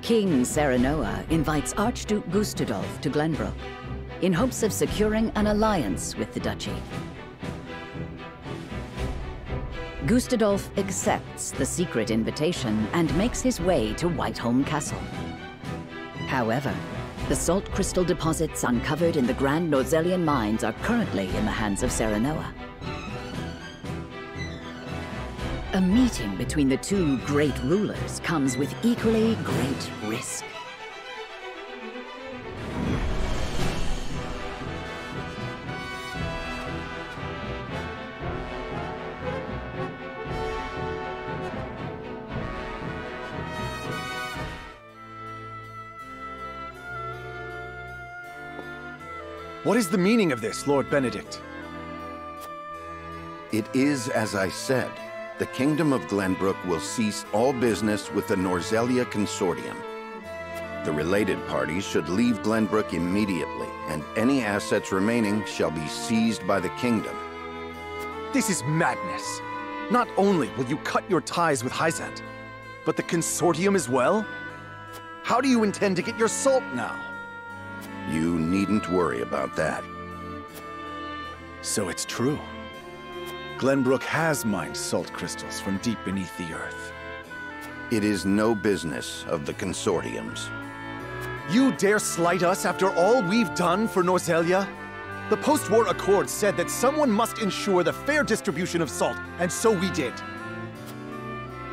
King Serenoa invites Archduke Gustadolf to Glenbrook in hopes of securing an alliance with the duchy. Gustadolf accepts the secret invitation and makes his way to Whiteholm Castle. However, the salt crystal deposits uncovered in the Grand Norzelian mines are currently in the hands of Serenoa. A meeting between the two great rulers comes with equally great risk. What is the meaning of this, Lord Benedict? It is as I said. The Kingdom of Glenbrook will cease all business with the Norzelia Consortium. The related parties should leave Glenbrook immediately, and any assets remaining shall be seized by the Kingdom. This is madness. Not only will you cut your ties with Hyzante, but the Consortium as well? How do you intend to get your salt now? You needn't worry about that. So it's true. Glenbrook has mined salt crystals from deep beneath the earth. It is no business of the Consortium's. You dare slight us after all we've done for Norzelia? The post-war accord said that someone must ensure the fair distribution of salt, and so we did.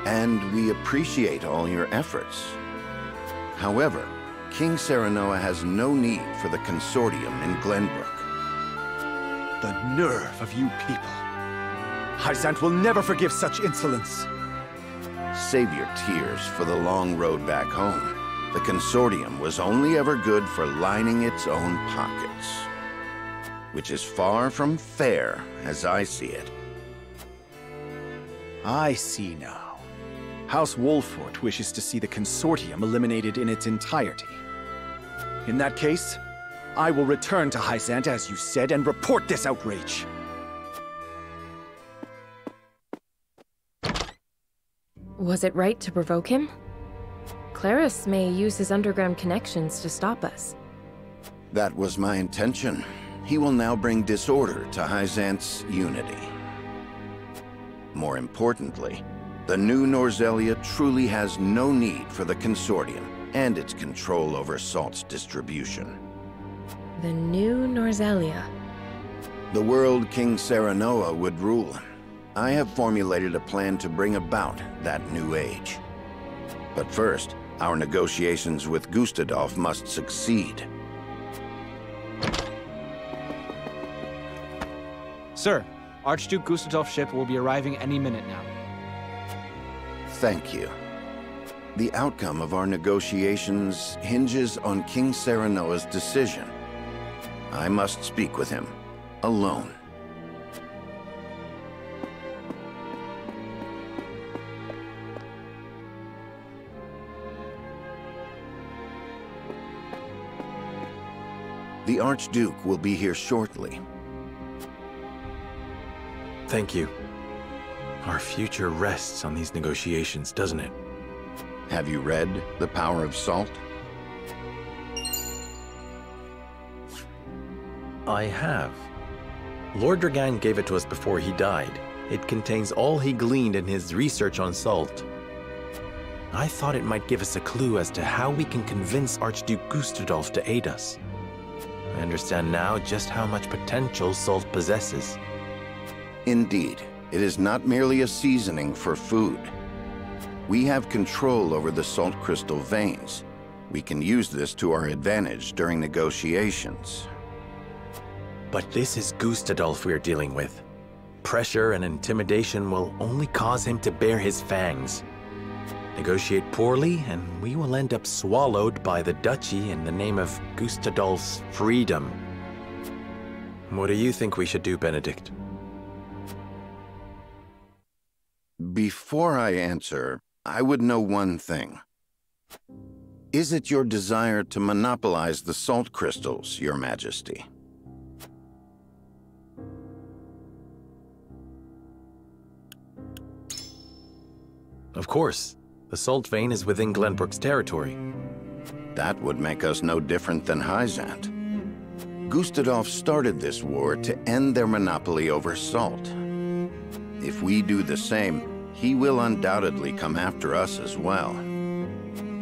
And we appreciate all your efforts. However, King Serenoa has no need for the Consortium in Glenbrook. The nerve of you people. Hyzante will never forgive such insolence. Save your tears for the long road back home. The Consortium was only ever good for lining its own pockets. Which is far from fair, as I see it. I see now. House Wolffort wishes to see the Consortium eliminated in its entirety. In that case, I will return to Hyzante as you said and report this outrage. Was it right to provoke him? Claris may use his underground connections to stop us. That was my intention. He will now bring disorder to Hyzante's unity. More importantly, the new Norzelia truly has no need for the Consortium and its control over salt's distribution. The new Norzelia. The world King Serenoa would rule. I have formulated a plan to bring about that new age. But first, our negotiations with Gustadolf must succeed. Sir, Archduke Gustadolf's ship will be arriving any minute now. Thank you. The outcome of our negotiations hinges on King Serenoa's decision. I must speak with him, alone. The Archduke will be here shortly. Thank you. Our future rests on these negotiations, doesn't it? Have you read The Power of Salt? I have. Lord Dragan gave it to us before he died. It contains all he gleaned in his research on salt. I thought it might give us a clue as to how we can convince Archduke Gustadolf to aid us. I understand now just how much potential salt possesses. Indeed, it is not merely a seasoning for food. We have control over the salt crystal veins. We can use this to our advantage during negotiations. But this is Gustadolf we're dealing with. Pressure and intimidation will only cause him to bare his fangs. Negotiate poorly, and we will end up swallowed by the duchy in the name of Gustadolf's freedom. What do you think we should do, Benedict? Before I answer, I would know one thing. Is it your desire to monopolize the salt crystals, Your Majesty? Of course. The salt vein is within Glenbrook's territory. That would make us no different than Hyzante. Gustadolf started this war to end their monopoly over salt. If we do the same, he will undoubtedly come after us as well.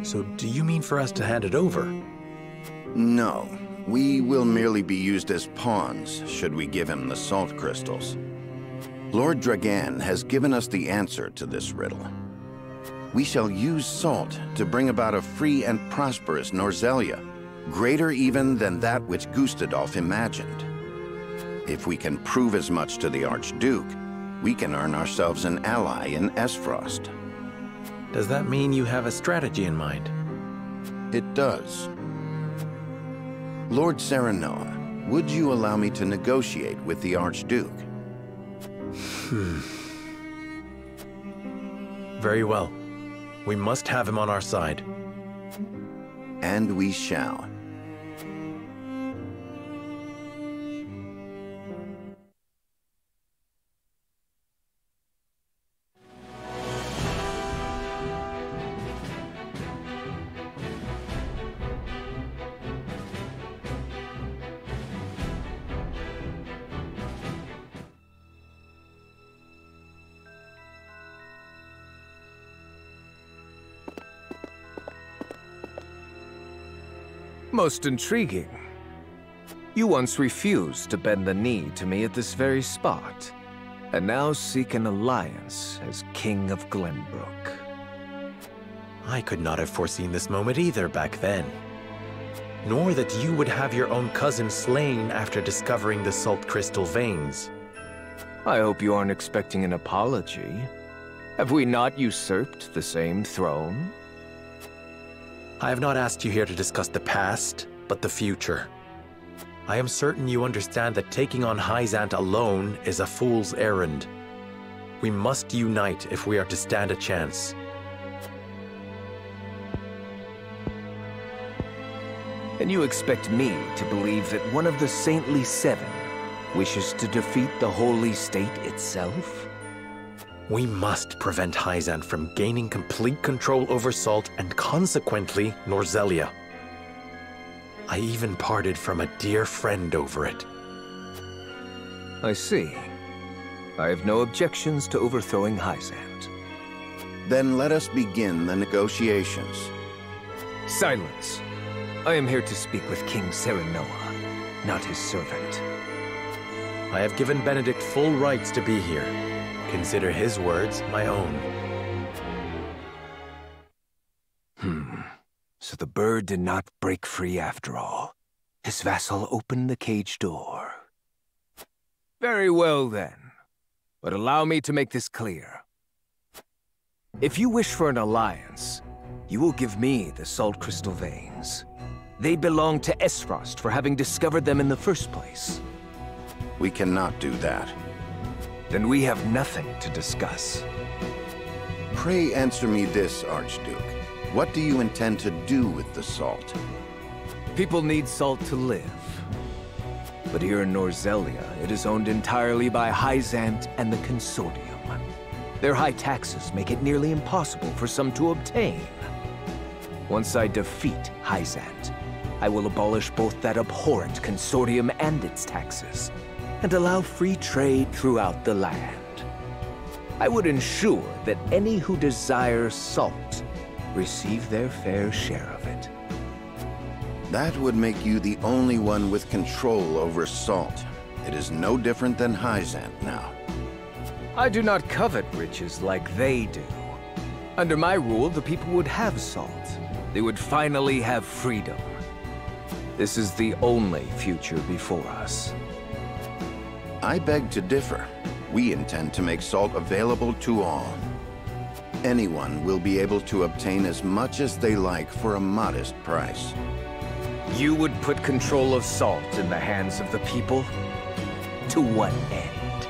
So do you mean for us to hand it over? No. We will merely be used as pawns should we give him the salt crystals. Lord Dragan has given us the answer to this riddle. We shall use salt to bring about a free and prosperous Norzelia, greater even than that which Gustadolf imagined. If we can prove as much to the Archduke, we can earn ourselves an ally in Aesfrost. Does that mean you have a strategy in mind? It does. Lord Serenoa, would you allow me to negotiate with the Archduke? Very well. We must have him on our side. And we shall. Most intriguing. You once refused to bend the knee to me at this very spot, and now seek an alliance as King of Glenbrook. I could not have foreseen this moment either back then. Nor that you would have your own cousin slain after discovering the salt crystal veins. I hope you aren't expecting an apology. Have we not usurped the same throne? I have not asked you here to discuss the past, but the future. I am certain you understand that taking on Hyzante alone is a fool's errand. We must unite if we are to stand a chance. And you expect me to believe that one of the Saintly Seven wishes to defeat the Holy State itself? We must prevent Hyzante from gaining complete control over Salt and consequently Norzelia. I even parted from a dear friend over it. I see. I have no objections to overthrowing Hyzante. Then let us begin the negotiations. Silence! I am here to speak with King Serenoa, not his servant. I have given Benedict full rights to be here. Consider his words my own. So the bird did not break free after all. His vassal opened the cage door. Very well then. But allow me to make this clear. If you wish for an alliance, you will give me the salt crystal veins. They belong to Aesfrost for having discovered them in the first place. We cannot do that. Then we have nothing to discuss. Pray answer me this, Archduke. What do you intend to do with the salt? People need salt to live. But here in Norzelia, it is owned entirely by Hyzante and the Consortium. Their high taxes make it nearly impossible for some to obtain. Once I defeat Hyzante, I will abolish both that abhorrent Consortium and its taxes, and allow free trade throughout the land. I would ensure that any who desire salt receive their fair share of it. That would make you the only one with control over salt. It is no different than Hyzante now. I do not covet riches like they do. Under my rule, the people would have salt. They would finally have freedom. This is the only future before us. I beg to differ. We intend to make salt available to all. Anyone will be able to obtain as much as they like for a modest price. You would put control of salt in the hands of the people? To what end?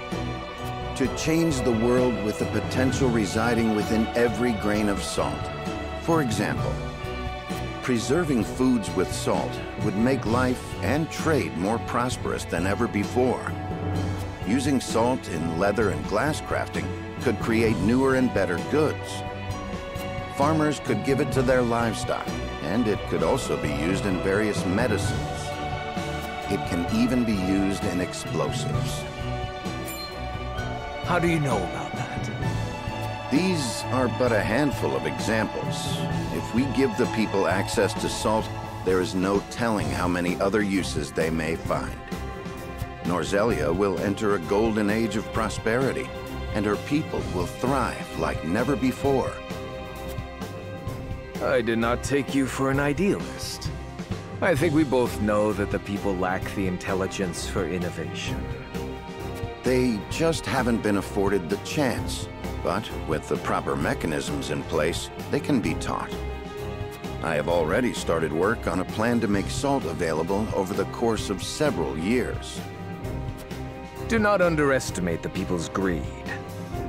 To change the world with the potential residing within every grain of salt. For example, preserving foods with salt would make life and trade more prosperous than ever before. Using salt in leather and glass crafting could create newer and better goods. Farmers could give it to their livestock, and it could also be used in various medicines. It can even be used in explosives. How do you know about that? These are but a handful of examples. If we give the people access to salt, there is no telling how many other uses they may find. Norzelia will enter a golden age of prosperity, and her people will thrive like never before. I did not take you for an idealist. I think we both know that the people lack the intelligence for innovation. They just haven't been afforded the chance, but with the proper mechanisms in place, they can be taught. I have already started work on a plan to make salt available over the course of several years. Do not underestimate the people's greed.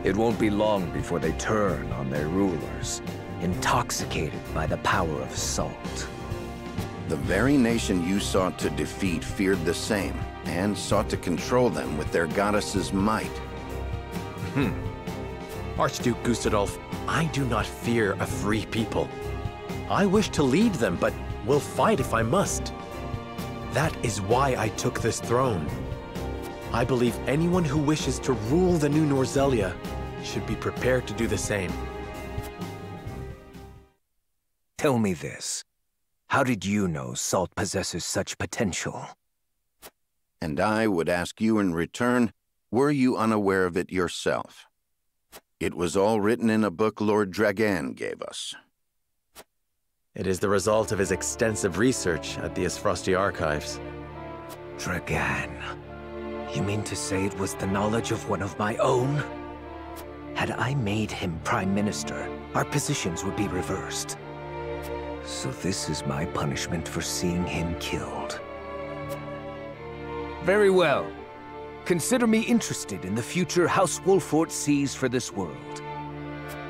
It won't be long before they turn on their rulers, intoxicated by the power of salt. The very nation you sought to defeat feared the same, and sought to control them with their goddess's might. Archduke Gustadolf, I do not fear a free people. I wish to lead them, but will fight if I must. That is why I took this throne. I believe anyone who wishes to rule the new Norzelia should be prepared to do the same. Tell me this. How did you know salt possesses such potential? And I would ask you in return, were you unaware of it yourself? It was all written in a book Lord Dragan gave us. It is the result of his extensive research at the Aesfrosti archives. Dragan. You mean to say it was the knowledge of one of my own? Had I made him Prime Minister, our positions would be reversed. So this is my punishment for seeing him killed. Very well. Consider me interested in the future House Wolffort sees for this world.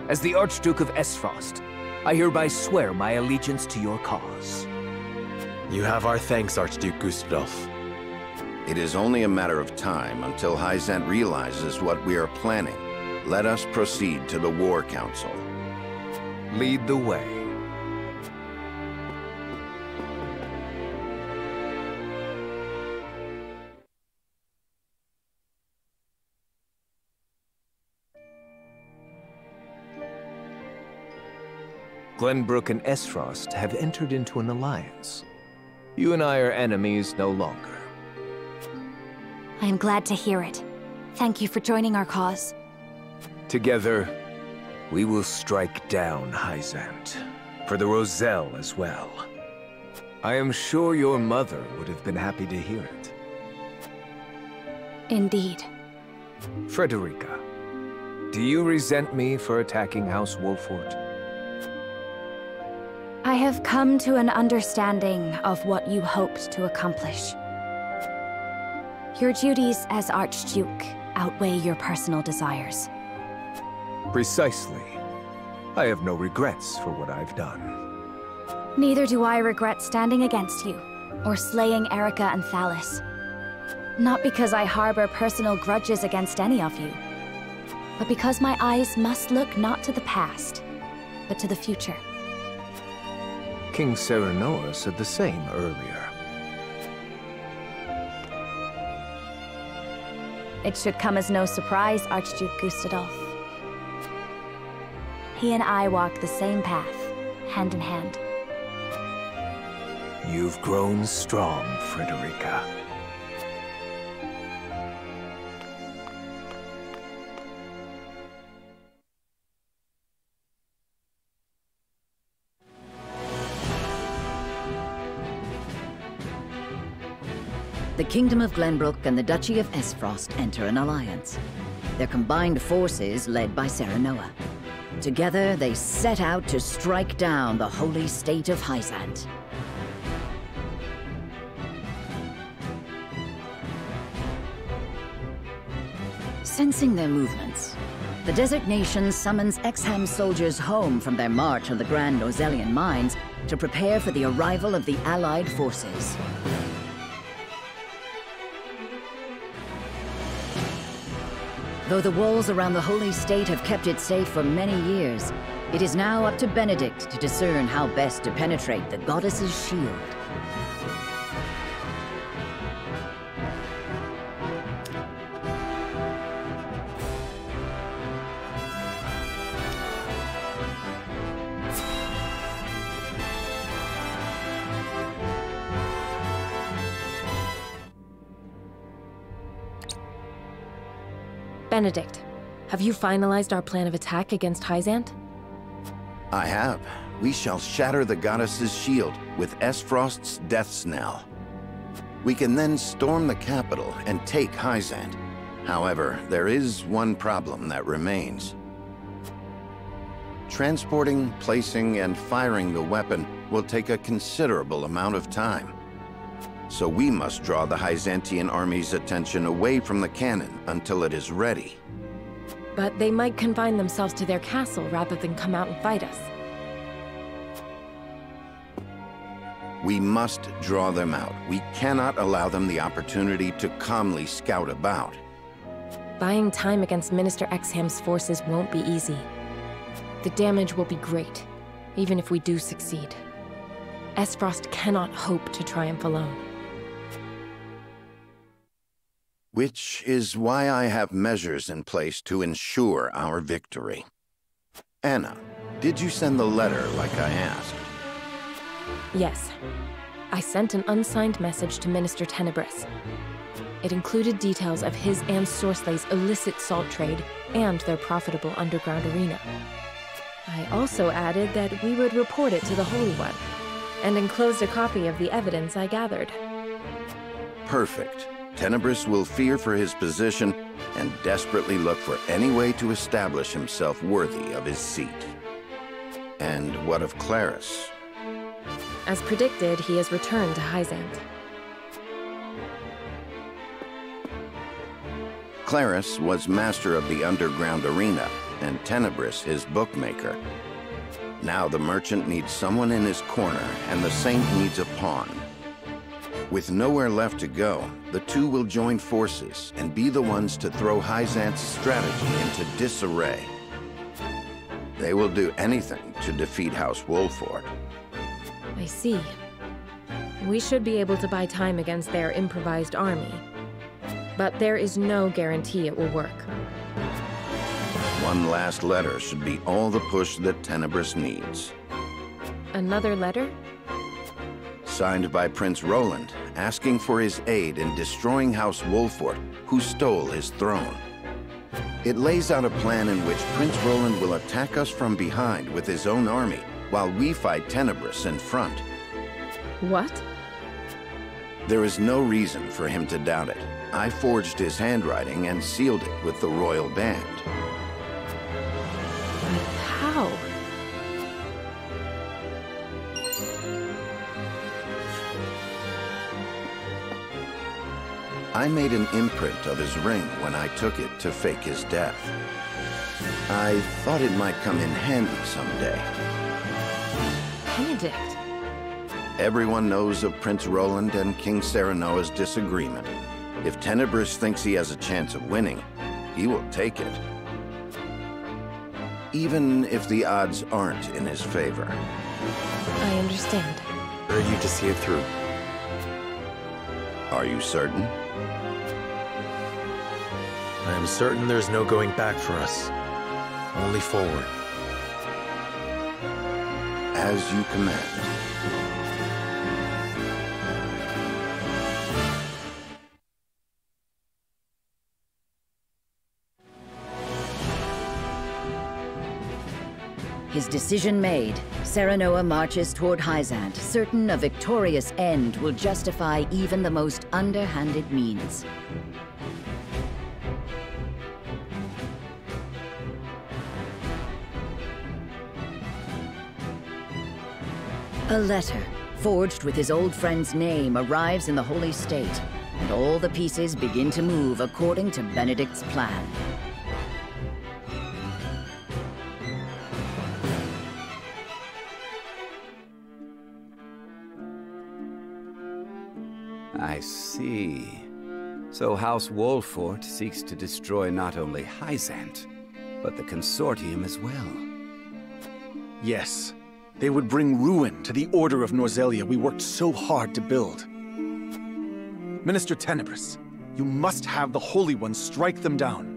As the Archduke of Aesfrost, I hereby swear my allegiance to your cause. You have our thanks, Archduke Gustadolf. It is only a matter of time until Hyzante realizes what we are planning. Let us proceed to the War Council. Lead the way. Glenbrook and Aesfrost have entered into an alliance. You and I are enemies no longer. I am glad to hear it. Thank you for joining our cause. Together, we will strike down Hyzante, for the Roselle as well. I am sure your mother would have been happy to hear it. Indeed. Frederica, do you resent me for attacking House Wolffort? I have come to an understanding of what you hoped to accomplish. Your duties as Archduke outweigh your personal desires. Precisely. I have no regrets for what I've done. Neither do I regret standing against you, or slaying Erica and Thalis. Not because I harbor personal grudges against any of you, but because my eyes must look not to the past, but to the future. King Serenoa said the same earlier. It should come as no surprise, Archduke Gustadolf. He and I walk the same path, hand in hand. You've grown strong, Frederica. The Kingdom of Glenbrook and the Duchy of Aesfrost enter an alliance. Their combined forces led by Serenoa. Together, they set out to strike down the holy state of Hyzante. Sensing their movements, the desert nation summons Exham soldiers home from their march on the Grand Norzelian mines to prepare for the arrival of the Allied forces. Though the walls around the holy state have kept it safe for many years, It is now up to Benedict to discern how best to penetrate the goddess's shield. Benedict, have you finalized our plan of attack against Hyzante? I have. We shall shatter the goddess's shield with Aesfrost's death knell. We can then storm the capital and take Hyzante. However, there is one problem that remains. Transporting, placing, and firing the weapon will take a considerable amount of time. So we must draw the Hyzantean army's attention away from the cannon until it is ready. But they might confine themselves to their castle rather than come out and fight us. We must draw them out. We cannot allow them the opportunity to calmly scout about. Buying time against Minister Exham's forces won't be easy. The damage will be great, even if we do succeed. Aesfrost cannot hope to triumph alone. Which is why I have measures in place to ensure our victory. Anna, did you send the letter like I asked? Yes. I sent an unsigned message to Minister Tenebris. It included details of his and Sorceley's illicit salt trade and their profitable underground arena. I also added that we would report it to the Holy One, and enclosed a copy of the evidence I gathered. Perfect. Tenebris will fear for his position and desperately look for any way to establish himself worthy of his seat. And what of Claris? As predicted, he has returned to Hyzante. Claris was master of the underground arena, and Tenebris his bookmaker. Now the merchant needs someone in his corner, and the saint needs a pawn. With nowhere left to go, the two will join forces and be the ones to throw Hyzante's strategy into disarray. They will do anything to defeat House Wolffort. I see. We should be able to buy time against their improvised army. But there is no guarantee it will work. One last letter should be all the push that Tenebris needs. Another letter? Signed by Prince Roland, asking for his aid in destroying House Wolffort, who stole his throne. It lays out a plan in which Prince Roland will attack us from behind with his own army, while we fight Tenebris in front. What? There is no reason for him to doubt it. I forged his handwriting and sealed it with the royal band. How? I made an imprint of his ring when I took it to fake his death. I thought it might come in handy someday. Benedict. Everyone knows of Prince Roland and King Serenoa's disagreement. If Tenebris thinks he has a chance of winning, he will take it. Even if the odds aren't in his favor. I understand. Are you to see it through? Are you certain? I am certain there's no going back for us. Only forward. As you command. His decision made, Serenoa marches toward Hyzante, certain a victorious end will justify even the most underhanded means. A letter, forged with his old friend's name, arrives in the Holy State, and all the pieces begin to move according to Benedict's plan. I see. So House Wolffort seeks to destroy not only Hyzante, but the Consortium as well. Yes, they would bring ruin to the Order of Norzelia we worked so hard to build. Minister Tenebris, you must have the Holy Ones strike them down.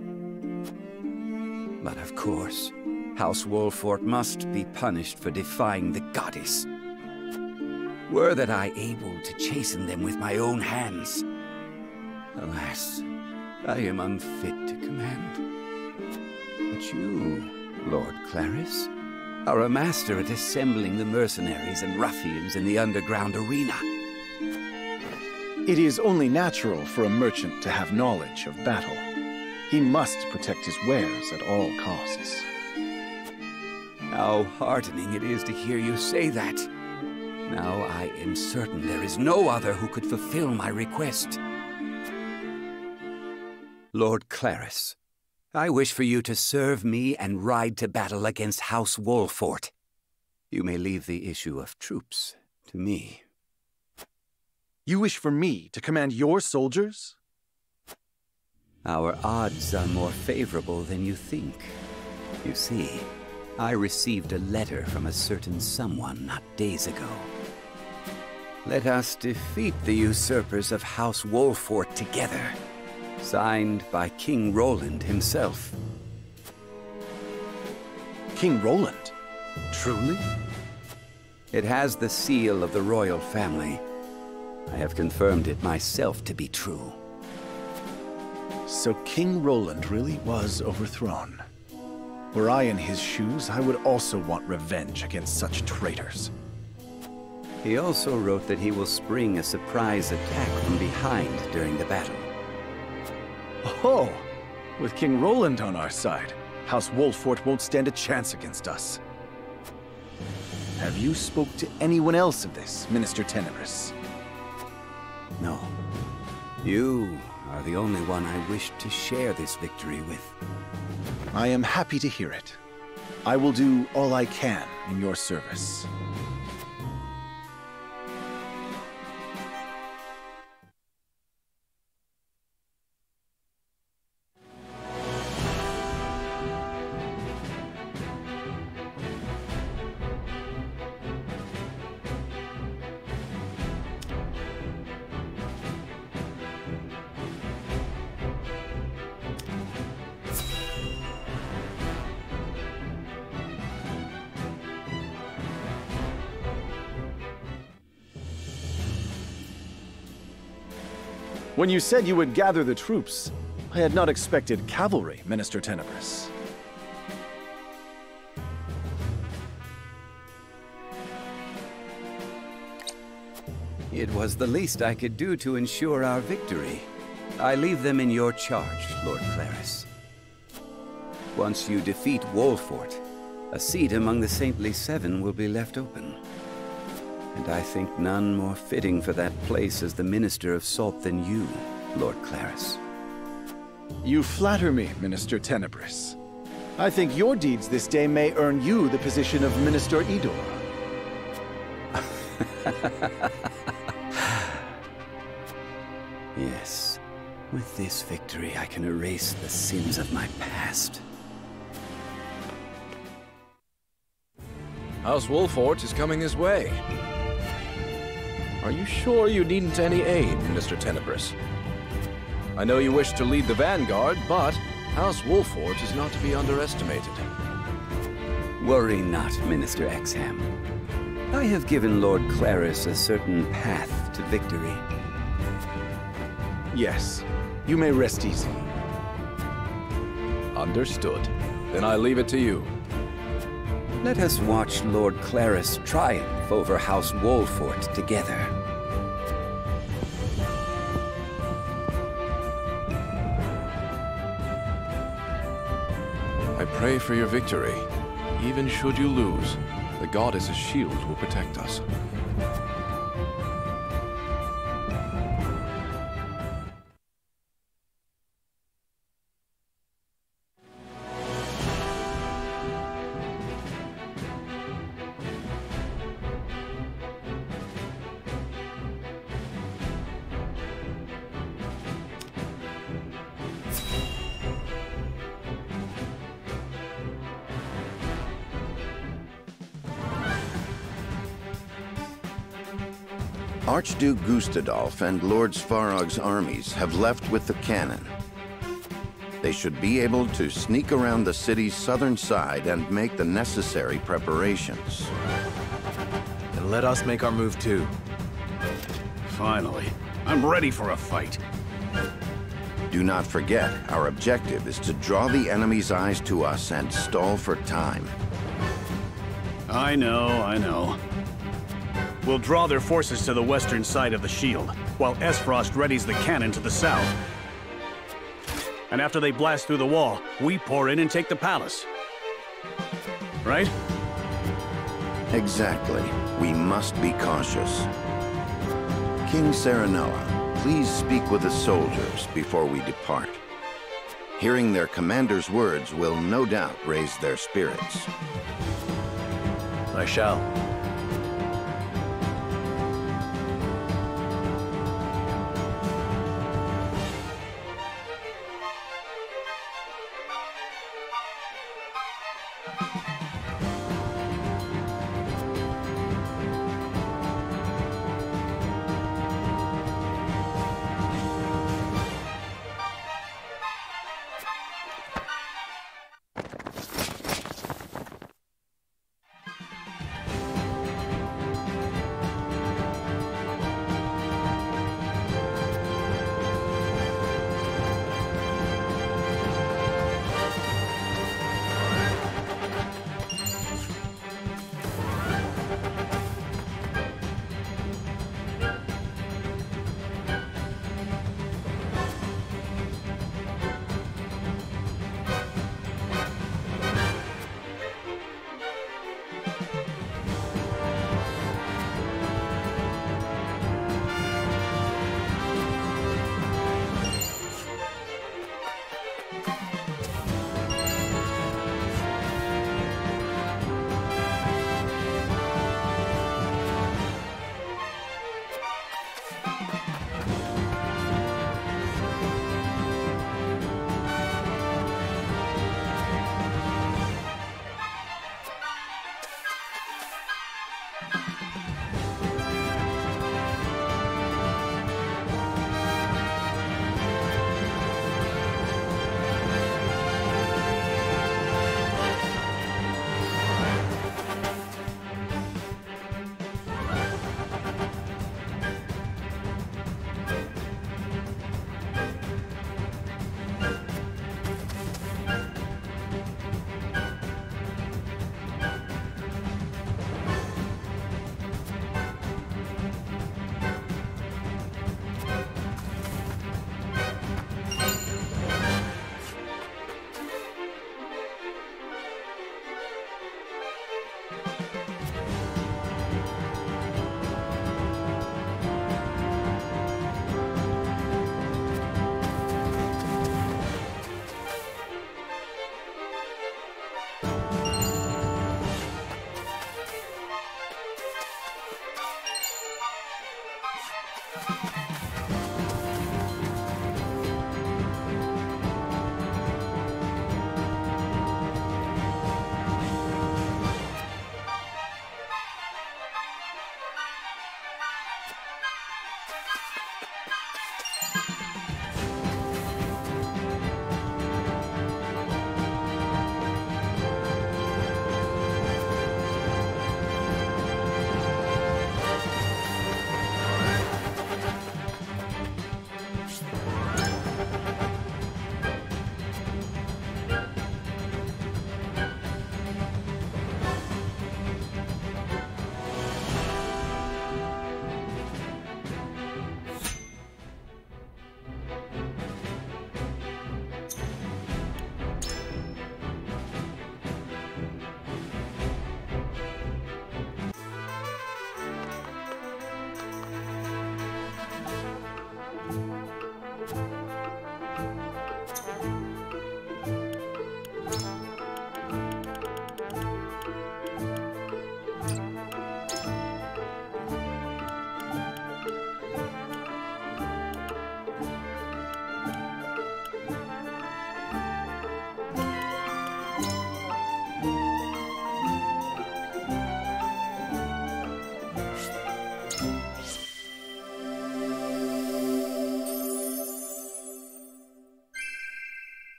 But of course, House Wolffort must be punished for defying the goddess. Were that I able to chasten them with my own hands. Alas, I am unfit to command. But you, Lord Claris, are a master at assembling the mercenaries and ruffians in the underground arena. It is only natural for a merchant to have knowledge of battle. He must protect his wares at all costs. How heartening it is to hear you say that. Now I am certain there is no other who could fulfill my request. Lord Claris, I wish for you to serve me and ride to battle against House Wolffort. You may leave the issue of troops to me. You wish for me to command your soldiers? Our odds are more favorable than you think. You see, I received a letter from a certain someone not days ago. Let us defeat the usurpers of House Wolffort together. Signed by King Roland himself. King Roland? Truly? It has the seal of the royal family. I have confirmed it myself to be true. So King Roland really was overthrown. Were I in his shoes, I would also want revenge against such traitors. He also wrote that he will spring a surprise attack from behind during the battle. Oh, with King Roland on our side, House Wolffort won't stand a chance against us. Have you spoke to anyone else of this, Minister Tenebris? No. You are the only one I wish to share this victory with. I am happy to hear it. I will do all I can in your service. When you said you would gather the troops, I had not expected cavalry, Minister Tenebris. It was the least I could do to ensure our victory. I leave them in your charge, Lord Claris. Once you defeat Wolffort, a seat among the Saintly Seven will be left open. And I think none more fitting for that place as the Minister of Salt than you, Lord Claris. You flatter me, Minister Tenebris. I think your deeds this day may earn you the position of Minister Idor. Yes. With this victory, I can erase the sins of my past. House Wolffort is coming this way. Are you sure you needn't any aid, Mr. Tenebris? I know you wish to lead the vanguard, but House Wolffort is not to be underestimated. Worry not, Minister Exham. I have given Lord Claris a certain path to victory. Yes, you may rest easy. Understood. Then I leave it to you. Let us watch Lord Claris triumph over House Wolffort together. I pray for your victory. Even should you lose, the goddess's shield will protect us. Archduke Gustadolf and Lord Svarog's armies have left with the cannon. They should be able to sneak around the city's southern side and make the necessary preparations. Then let us make our move too. Finally. I'm ready for a fight. Do not forget, our objective is to draw the enemy's eyes to us and stall for time. I know. We'll draw their forces to the western side of the shield, while Aesfrost readies the cannon to the south. And after they blast through the wall, we pour in and take the palace. Right? Exactly. We must be cautious. King Serenoa, please speak with the soldiers before we depart. Hearing their commander's words will no doubt raise their spirits. I shall.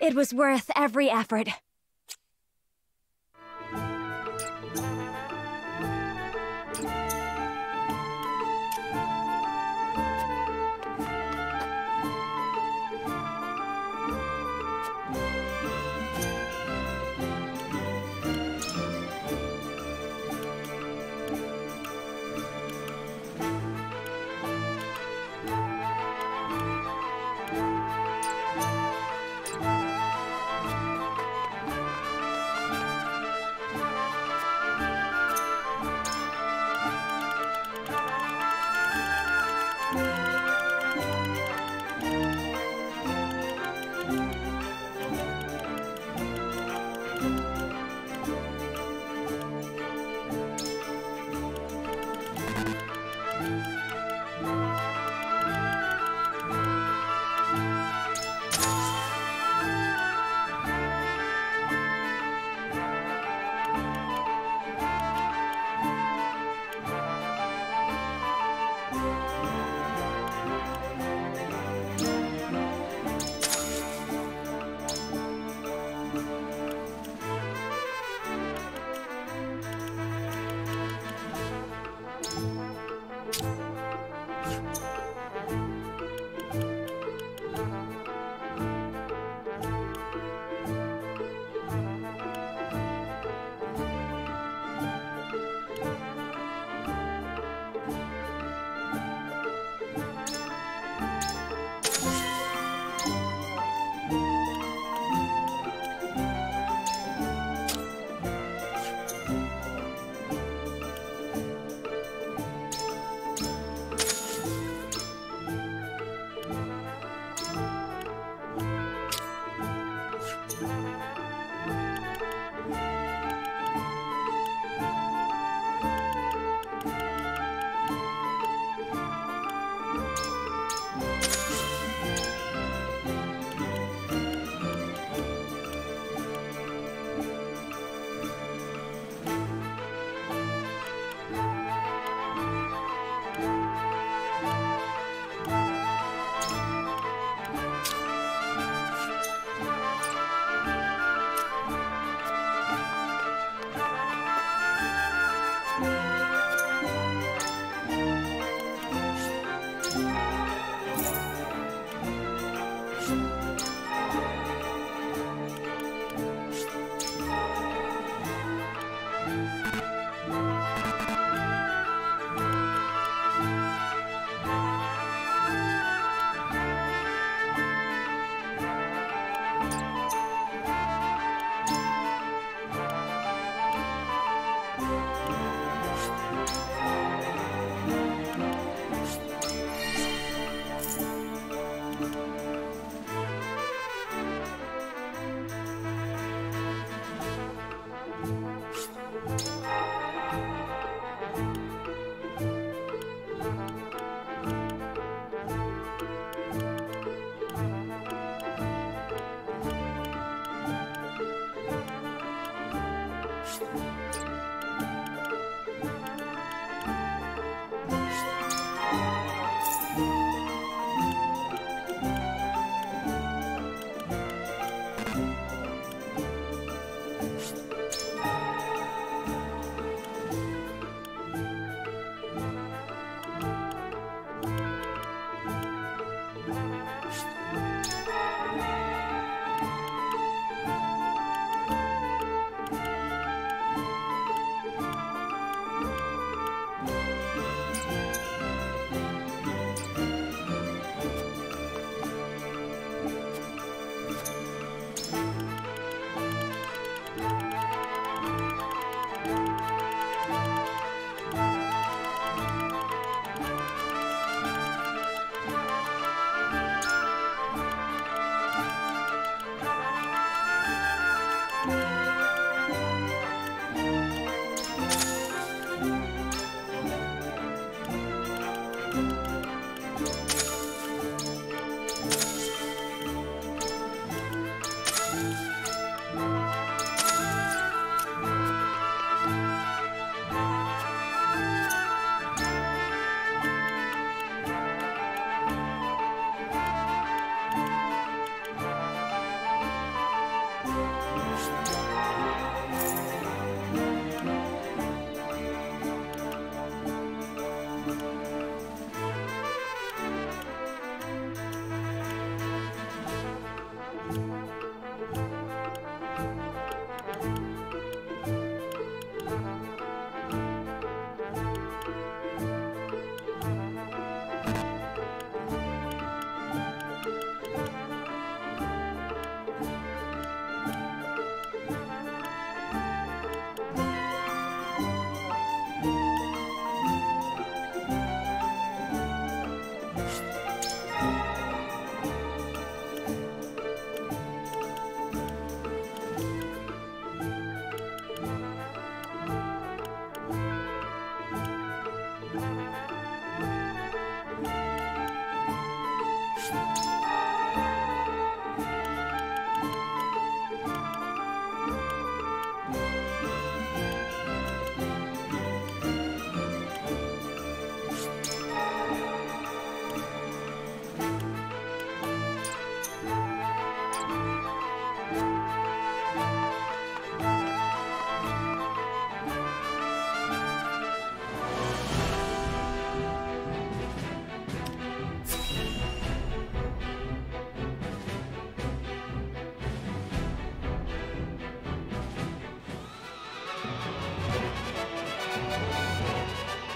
It was worth every effort.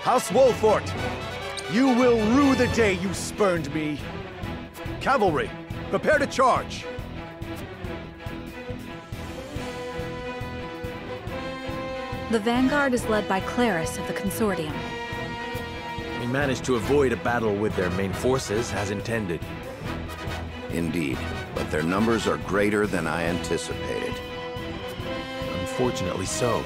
House Wolffort! You will rue the day you spurned me. Cavalry, prepare to charge! The vanguard is led by Claris of the Consortium. We managed to avoid a battle with their main forces as intended. Indeed, but their numbers are greater than I anticipated. Unfortunately so.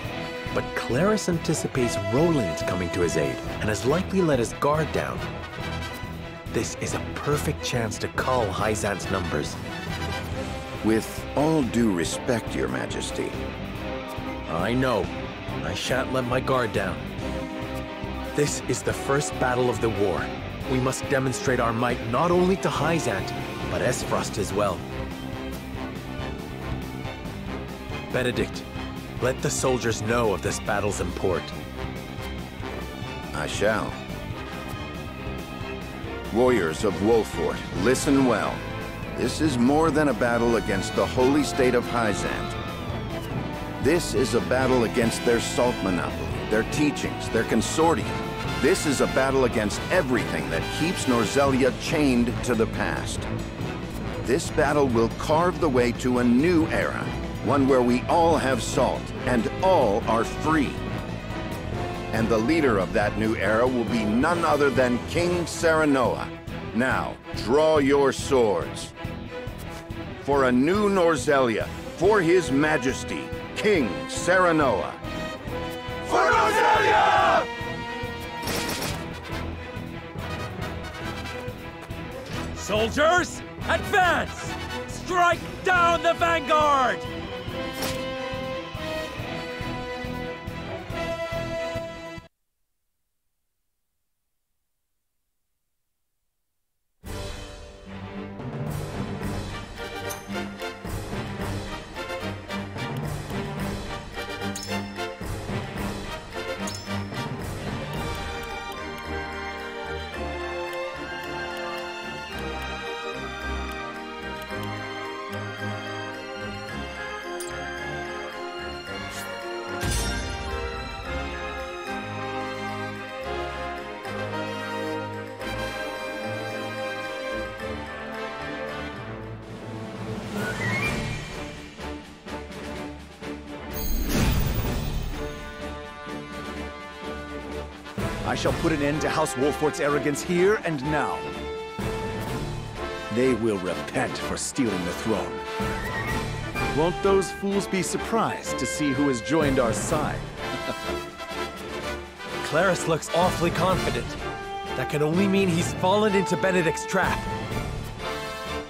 But Claris anticipates Roland coming to his aid, and has likely let his guard down. This is a perfect chance to cull Hyzante's numbers. With all due respect, Your Majesty. I know. I shan't let my guard down. This is the first battle of the war. We must demonstrate our might not only to Hyzante, but Aesfrost as well. Benedict, let the soldiers know of this battle's import. I shall. Warriors of Wolffort, listen well. This is more than a battle against the holy state of Hyzante. This is a battle against their salt monopoly, their teachings, their consortium. This is a battle against everything that keeps Norzelia chained to the past. This battle will carve the way to a new era, one where we all have salt and all are free. And the leader of that new era will be none other than King Serenoa. Now, draw your swords. For a new Norzelia, for His Majesty, King Serenoa. For Norzelia! Soldiers, advance! Strike down the vanguard! I shall put an end to House Wolffort's arrogance here and now. They will repent for stealing the throne. Won't those fools be surprised to see who has joined our side? Claris looks awfully confident. That can only mean he's fallen into Benedict's trap.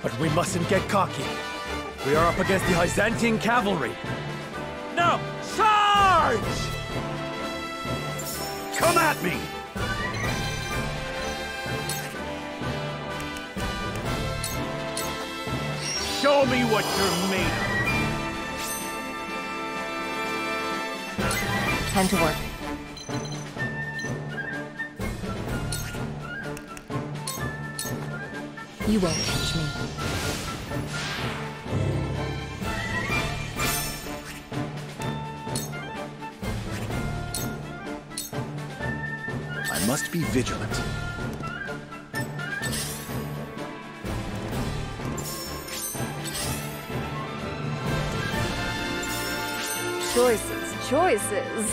But we mustn't get cocky. We are up against the Hyzantean cavalry. Now, charge! Come at me! Show me what you're made of! Time to work. You won't catch me. I must be vigilant. Choices, choices.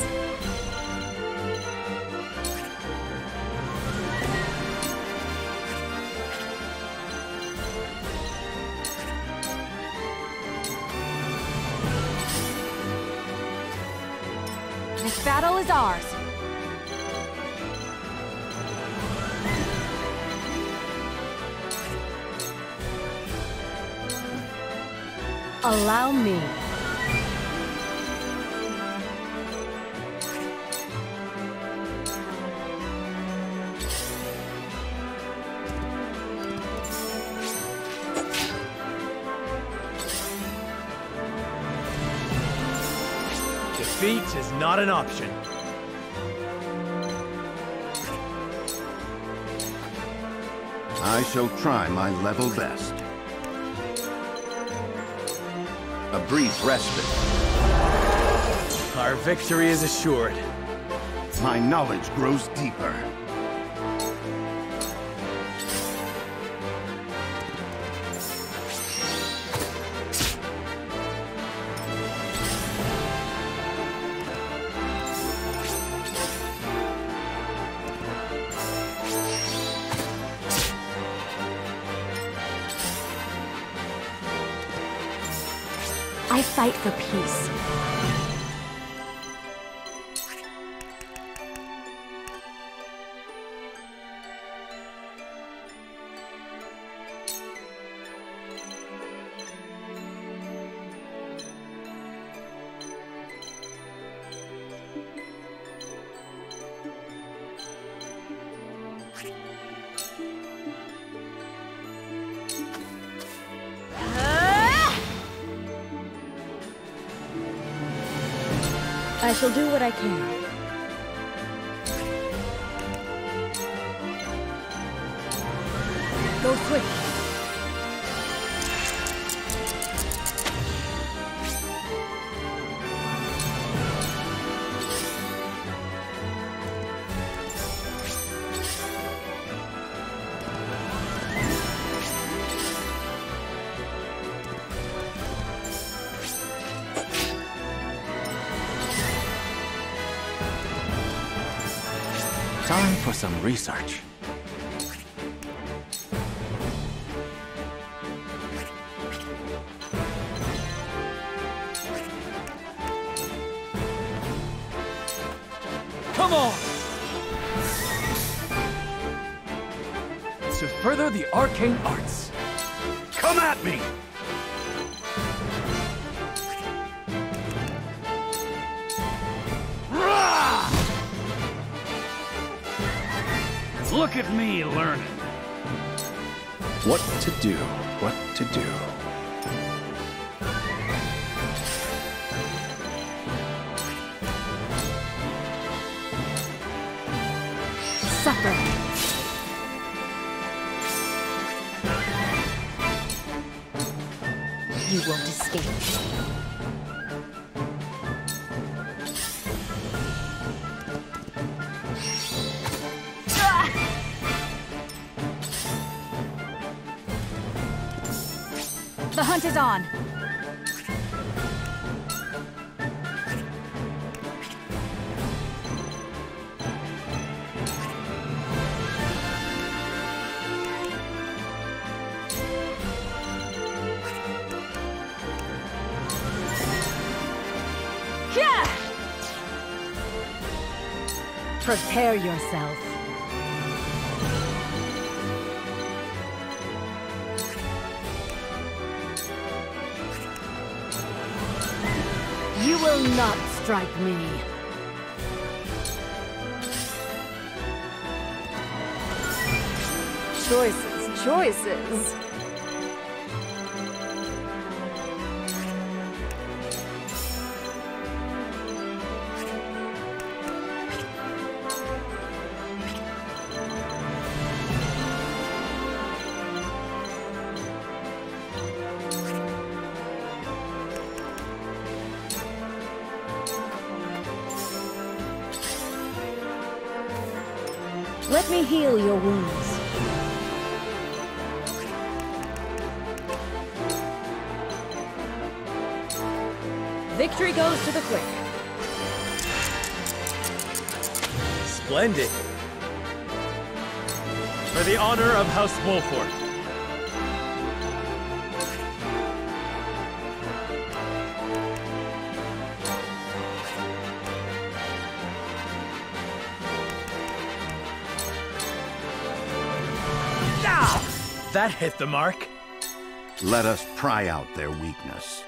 This battle is ours. Allow me. Defeat is not an option. I shall try my level best. A brief respite. Our victory is assured. My knowledge grows deeper. I fight for peace. I shall do what I can. Go quick. Time for some research. Come on! To further the arcane arts. Come at me! Look at me learning. What to do, what to do. Suffer. You won't escape. The hunt is on. Yeah! Prepare yourself. You will not strike me. Choices, choices. Let me heal your wounds. Victory goes to the quick. Splendid. For the honor of House Wolffort. That hit the mark. Let us pry out their weakness.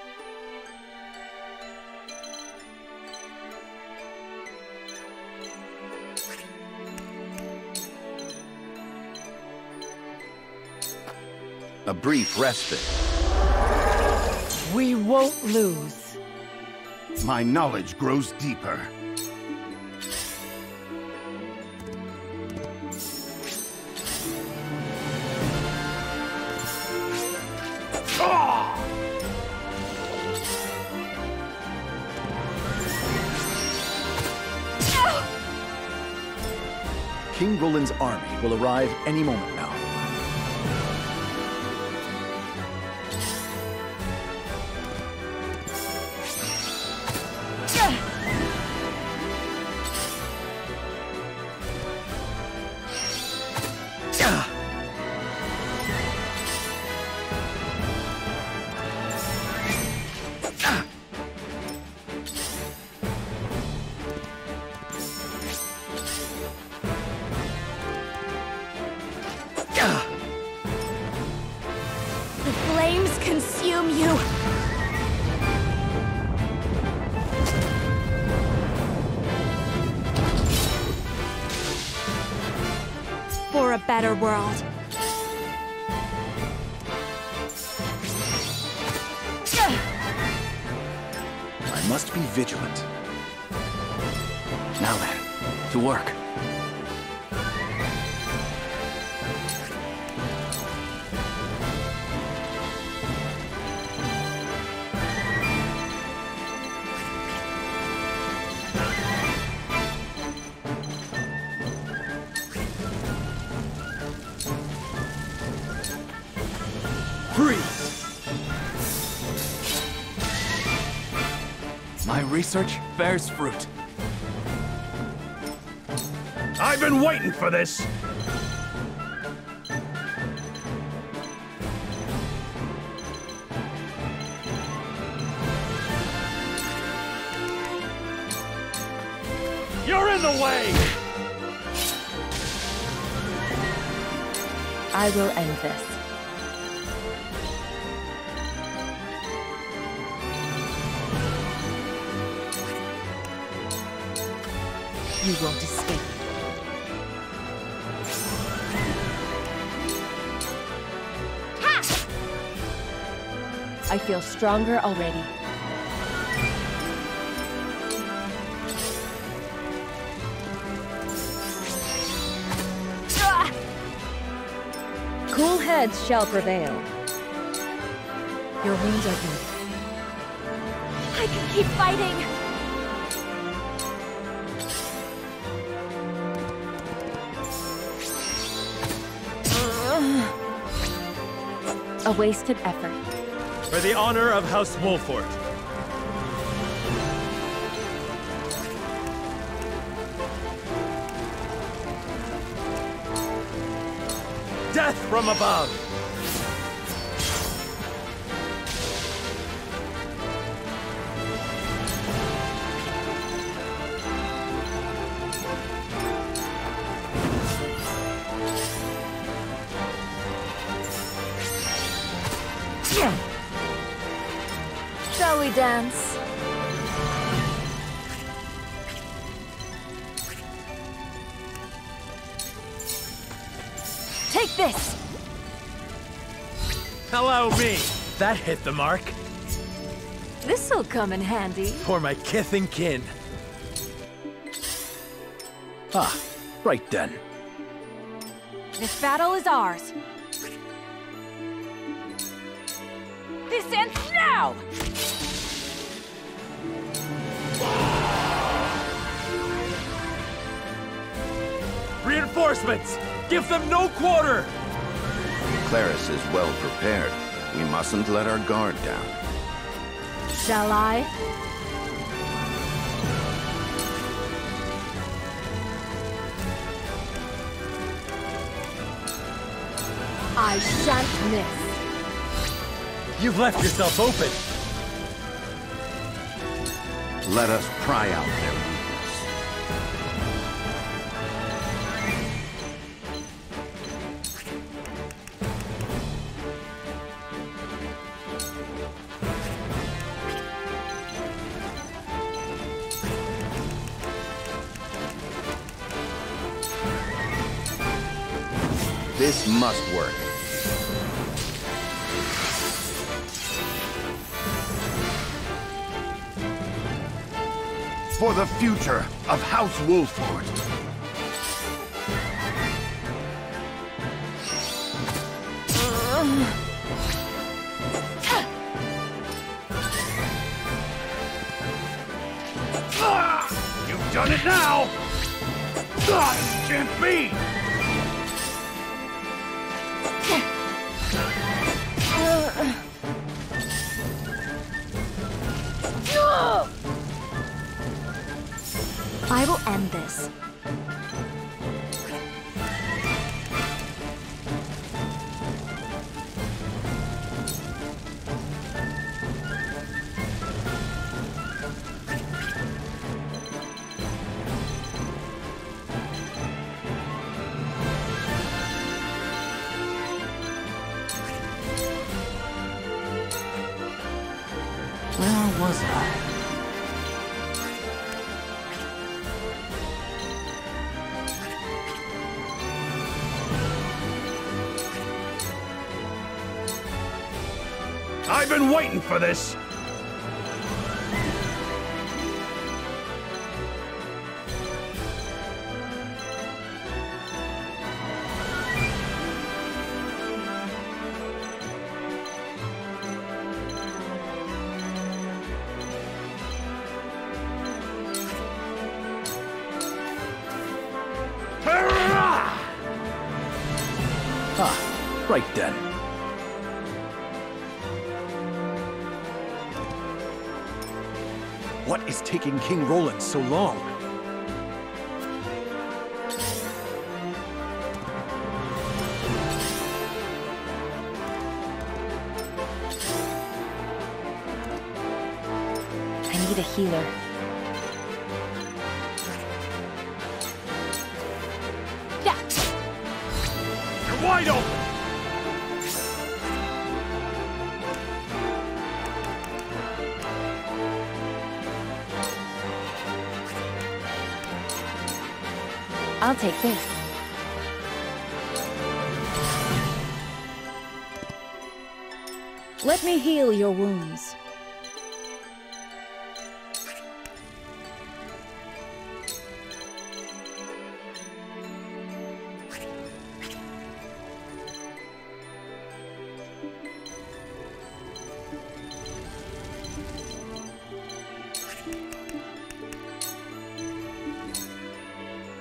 A brief respite. We won't lose. My knowledge grows deeper. King Roland's army will arrive any moment now. For a better world. I must be vigilant. Now then, to work. My research bears fruit. I've been waiting for this! You're in the way! I will end this. You won't escape. Ha! I feel stronger already. Cool heads shall prevail. Your wounds are good. I can keep fighting! A wasted effort. For the honor of House Wolffort. Death from above! Shall we dance? Take this! Allow me! That hit the mark. This'll come in handy. For my kith and kin. Ah, right then. This battle is ours. This ends now! Reinforcements! Give them no quarter! Claris is well prepared. We mustn't let our guard down. Shall I? I shan't miss. You've left yourself open. Let us pry out their weakness. This must work. For the future of House Wolffort. You've done it now! This can't be! I will end this. Where was I? I've been waiting for this! Ah, right then. What is taking King Roland so long? I need a healer. Yeah. You're wide open! I'll take this. Let me heal your wounds.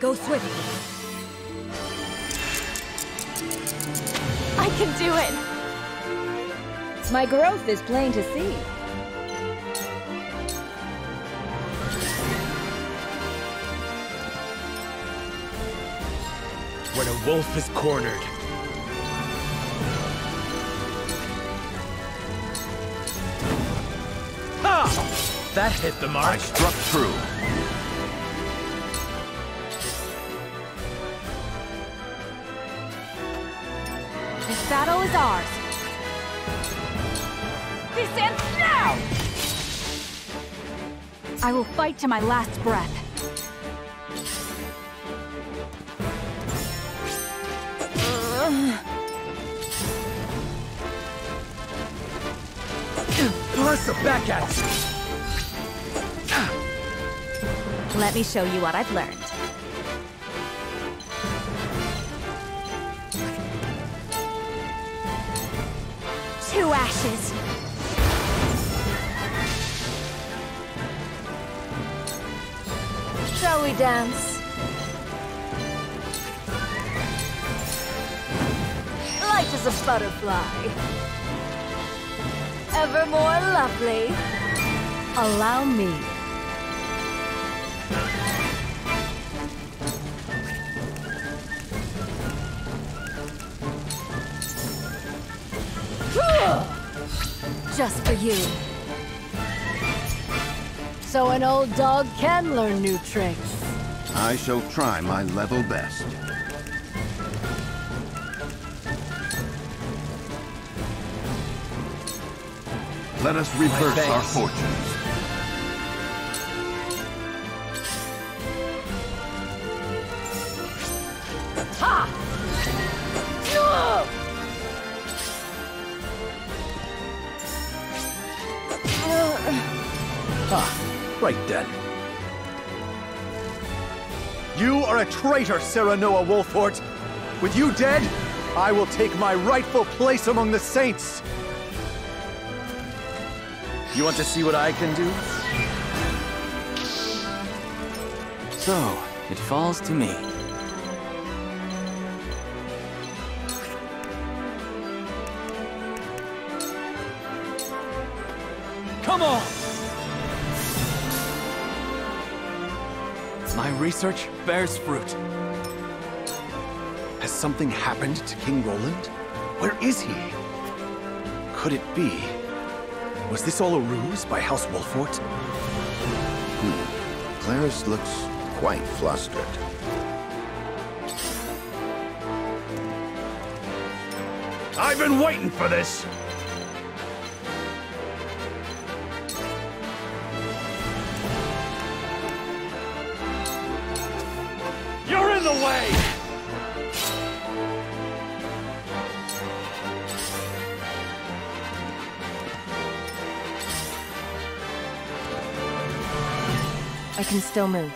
Go swift. I can do it! My growth is plain to see. When a wolf is cornered. Ha! That hit the mark. I struck true. This battle is ours. This ends now! I will fight to my last breath. Plus a back at you. Let me show you what I've learned. Two ashes. Shall we dance? Light as a butterfly. Ever more lovely. Allow me. Just for you. So an old dog can learn new tricks. I shall try my level best. Let us reverse our fortunes. Ha! Ah, right then. You are a traitor, Serenoa Wolffort! With you dead, I will take my rightful place among the saints! You want to see what I can do? So, it falls to me. Come on! My research bears fruit. Has something happened to King Roland? Where is he? Could it be? Was this all a ruse by House Wolffort? Clarice looks quite flustered. I've been waiting for this! You're in the way! I can still move.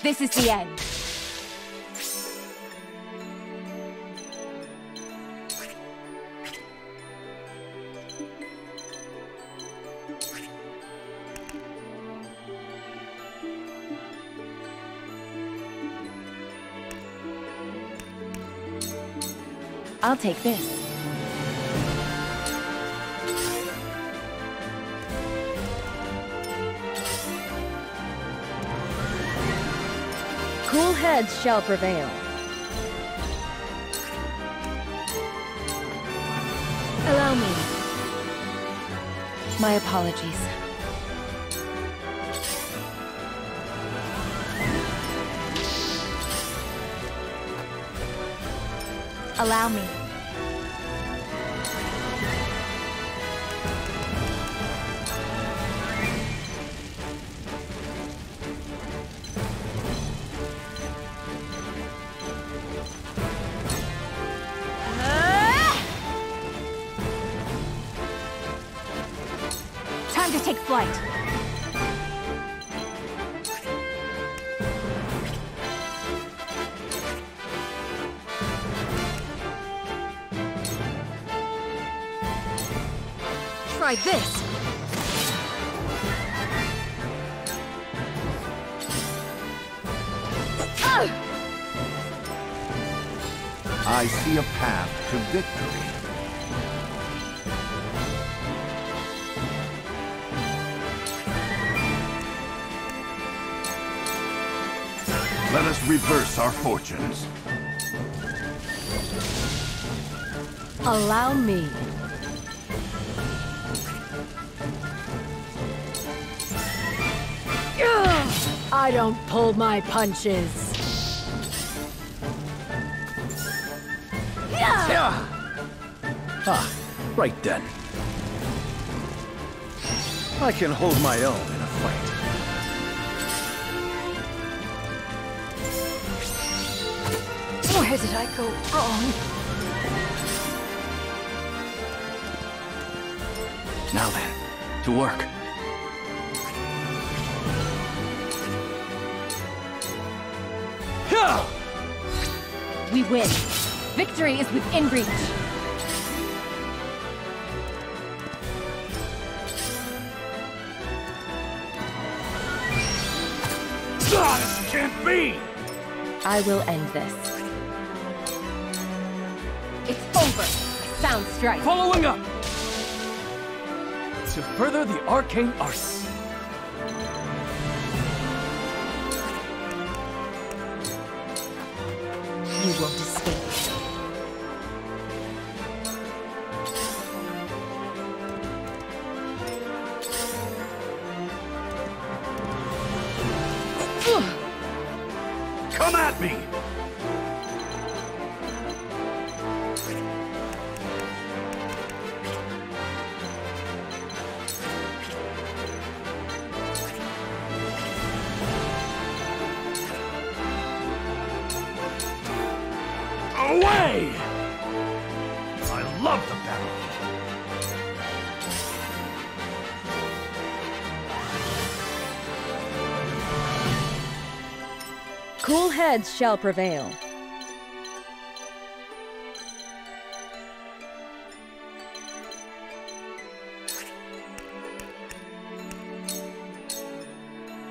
This is the end. I'll take this. Cool heads shall prevail. Allow me. My apologies. Allow me. Time to take flight. Try this! I see a path to victory. Let us reverse our fortunes. Allow me. I don't pull my punches. Ah, right then. I can hold my own in a fight. Where did I go wrong? Now then, to work. We win. Victory is within reach. This can't be! I will end this. It's over. Sound strike. Following up! To further the arcane arts. You won't escape. Come at me! Away! I love the battle. Cool heads shall prevail.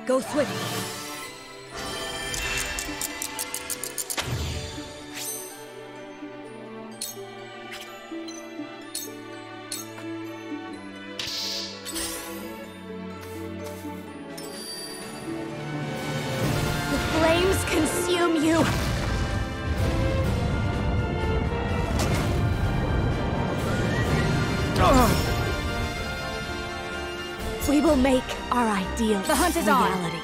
Go swift. The flames consume you! We will make our ideal The hunt is reality.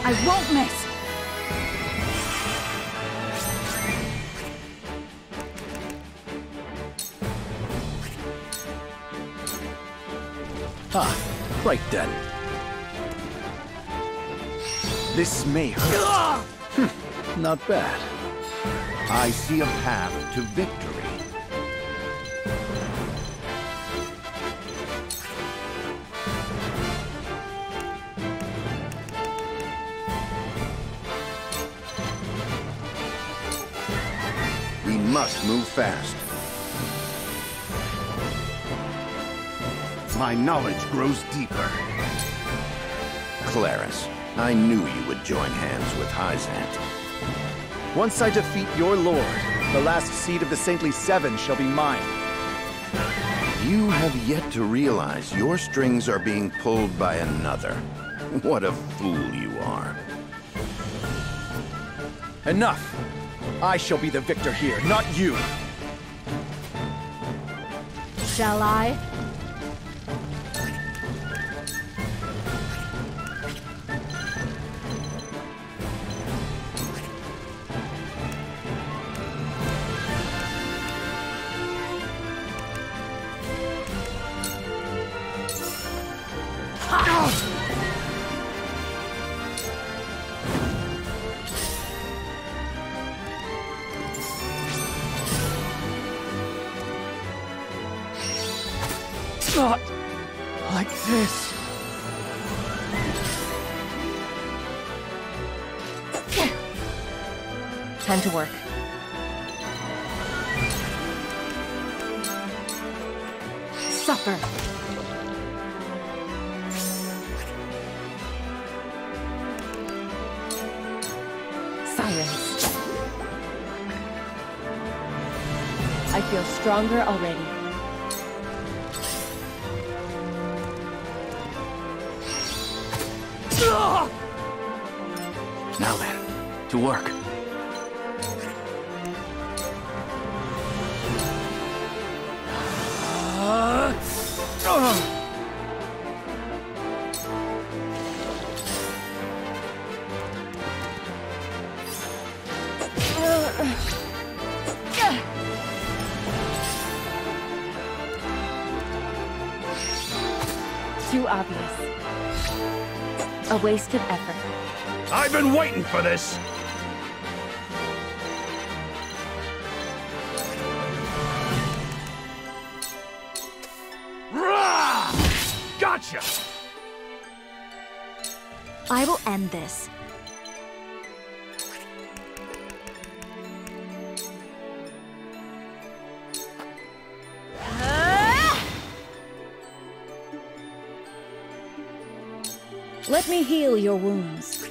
I won't miss! Ah, right then. This may hurt. Not bad. I see a path to victory. We must move fast. My knowledge grows deeper. Claris, I knew you would join hands with Hyzante. Once I defeat your lord, the last seed of the Saintly Seven shall be mine. You have yet to realize your strings are being pulled by another. What a fool you are. Enough! I shall be the victor here, not you! Shall I? Not like this. Time to work. Suffer. Silence. I feel stronger already. Now then, to work. Too obvious. A wasted effort. I've been waiting for this! Rah! Gotcha! I will end this. Let me heal your wounds.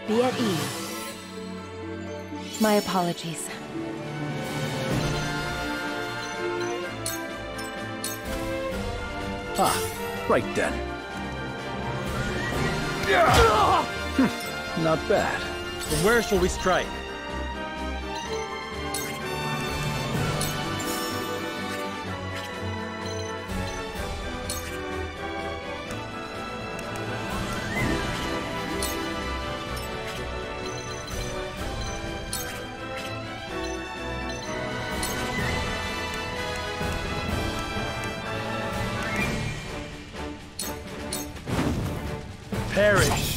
Be at ease. My apologies. Ah, right then. Not bad. From where shall we strike? Perish!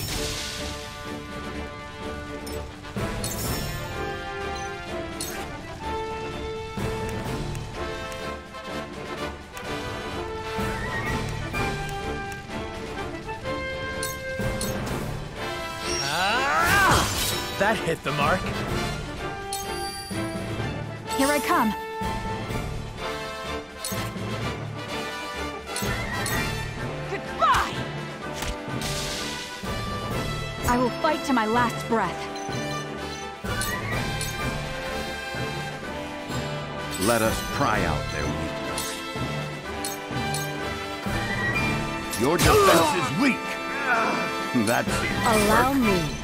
That hit the mark. Here I come. Goodbye! I will fight to my last breath. Let us pry out their weakness. Your defense is weak. That seems Allow me.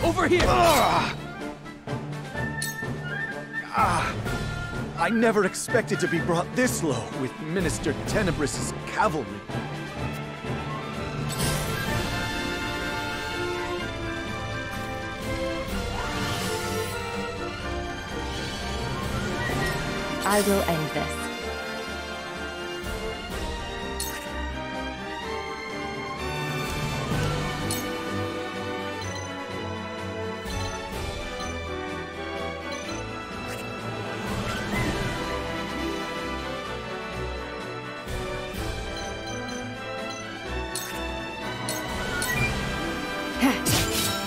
Over here! I never expected to be brought this low with Minister Tenebris's cavalry. I will end this.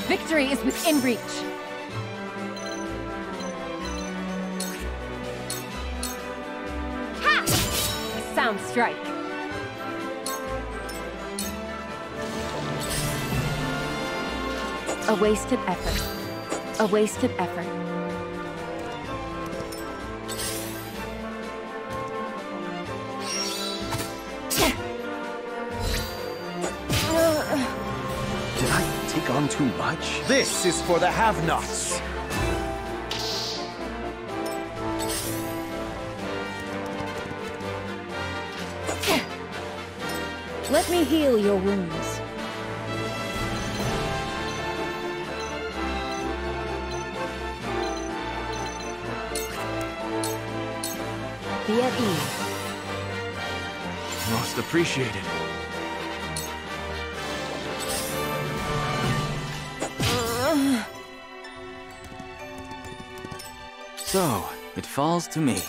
Victory is within reach. Ha! Sound strike. A wasted effort. A wasted effort. Did I take on too much? This is for the have-nots. Let me heal your wounds. Be at ease. Most appreciated. So, it falls to me.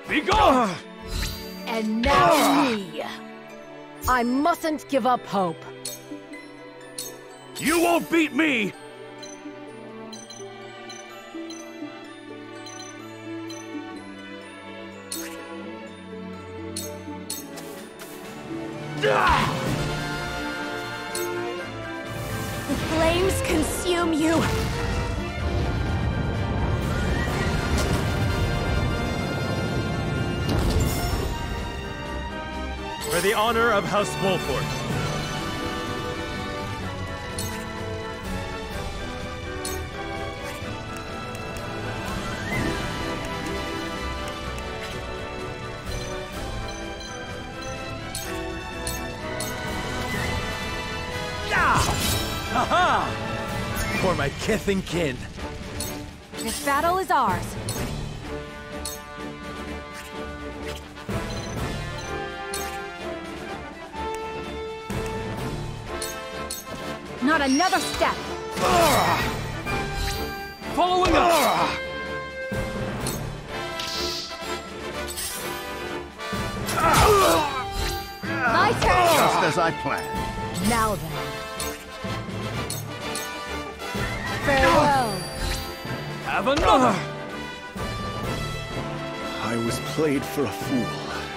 Be gone! And now me. I mustn't give up hope. You won't beat me! The flames consume you. For the honor of House Wolffort. Ha-ha! For my kith and kin. This battle is ours. Not another step. Following up! My turn! Just as I planned. Now then. Farewell. Have another! I was played for a fool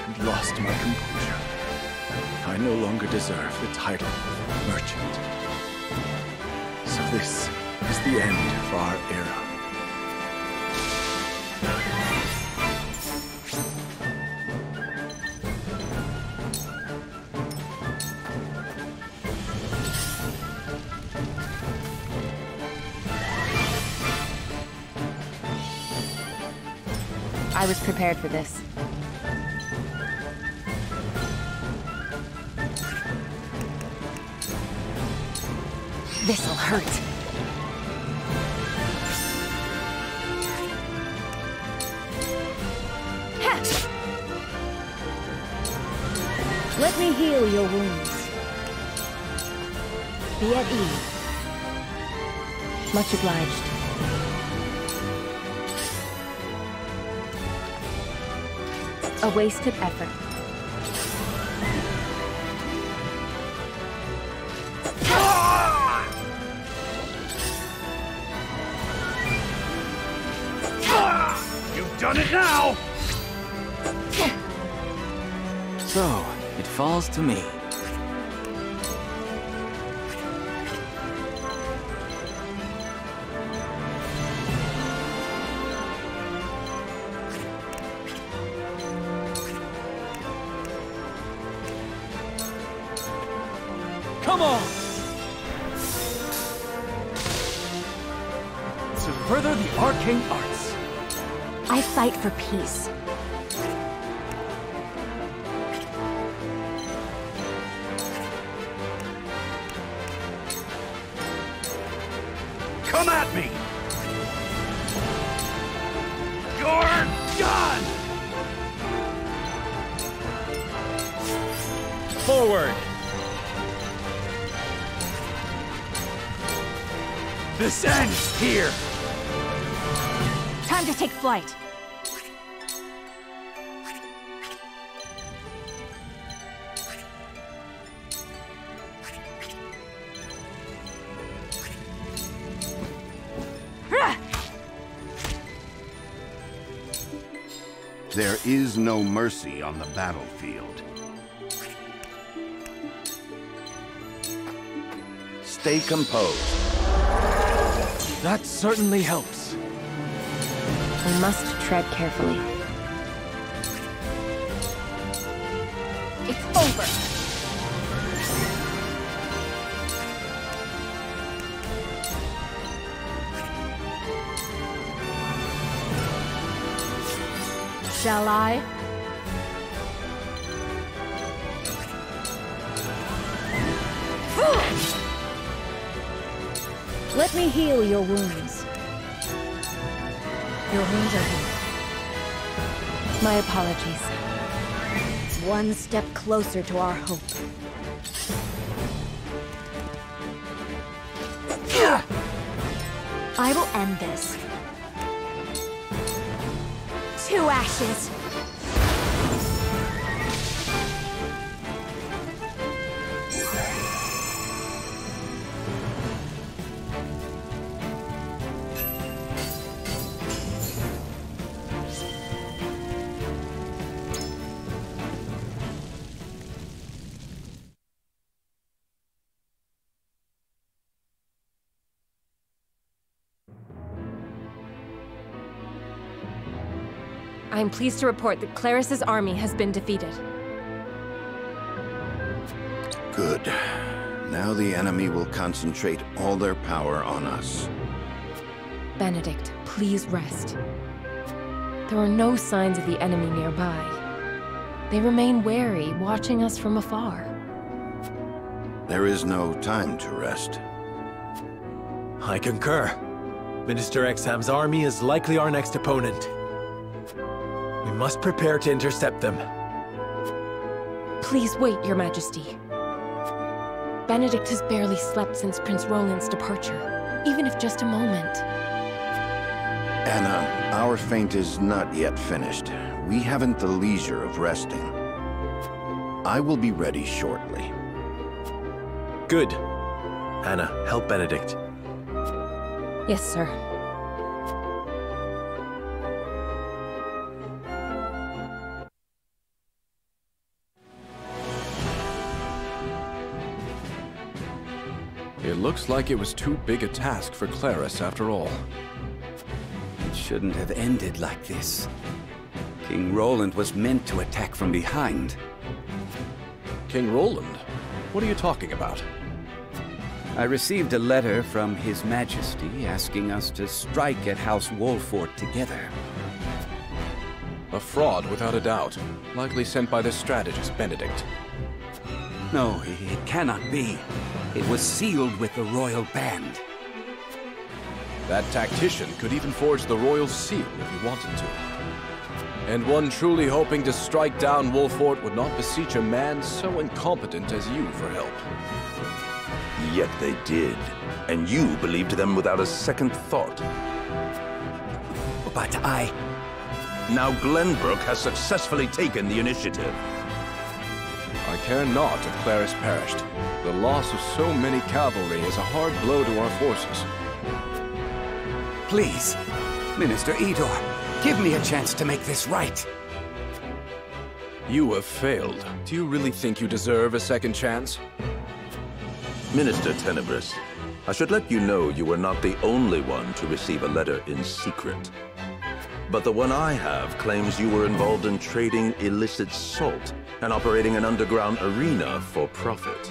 and lost my composure. I no longer deserve the title of merchant. So this is the end of our era. I was prepared for this. This'll hurt. Let me heal your wounds. Be at ease. Much obliged. A wasted effort. You've done it now! So, it falls to me. Come on! To further the arcane arts. I fight for peace. Come at me! You're done! Forward! This ends here! Time to take flight. There is no mercy on the battlefield. Stay composed. That certainly helps. We must tread carefully. It's over! Shall I? Let me heal your wounds. Your wounds are healed. My apologies. One step closer to our hope. I will end this. To ashes. I am pleased to report that Claris's army has been defeated. Good. Now the enemy will concentrate all their power on us. Benedict, please rest. There are no signs of the enemy nearby. They remain wary, watching us from afar. There is no time to rest. I concur. Minister Exham's army is likely our next opponent. We must prepare to intercept them. Please wait, Your Majesty. Benedict has barely slept since Prince Roland's departure, even if just a moment. Anna, our feint is not yet finished. We haven't the leisure of resting. I will be ready shortly. Good. Anna, help Benedict. Yes, sir. It looks like it was too big a task for Claris after all. It shouldn't have ended like this. King Roland was meant to attack from behind. King Roland? What are you talking about? I received a letter from His Majesty asking us to strike at House Wolffort together. A fraud, without a doubt. Likely sent by the strategist, Benedict. No, it cannot be. It was sealed with the royal band. That tactician could even forge the royal seal if he wanted to. And one truly hoping to strike down Wolffort would not beseech a man so incompetent as you for help. Yet they did, and you believed them without a second thought. But Now Glenbrook has successfully taken the initiative. I care not if Claris perished. The loss of so many cavalry is a hard blow to our forces. Please, Minister Idor, give me a chance to make this right. You have failed. Do you really think you deserve a second chance? Minister Tenebris, I should let you know you were not the only one to receive a letter in secret. But the one I have claims you were involved in trading illicit salt and operating an underground arena for profit.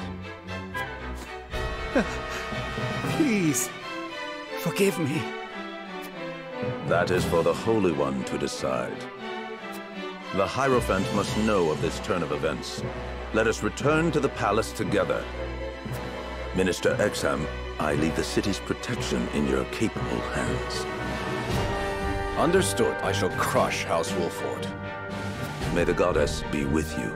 Please, forgive me. That is for the Holy One to decide. The Hierophant must know of this turn of events. Let us return to the palace together. Minister Exham, I leave the city's protection in your capable hands. Understood. I shall crush House Wolffort. May the goddess be with you.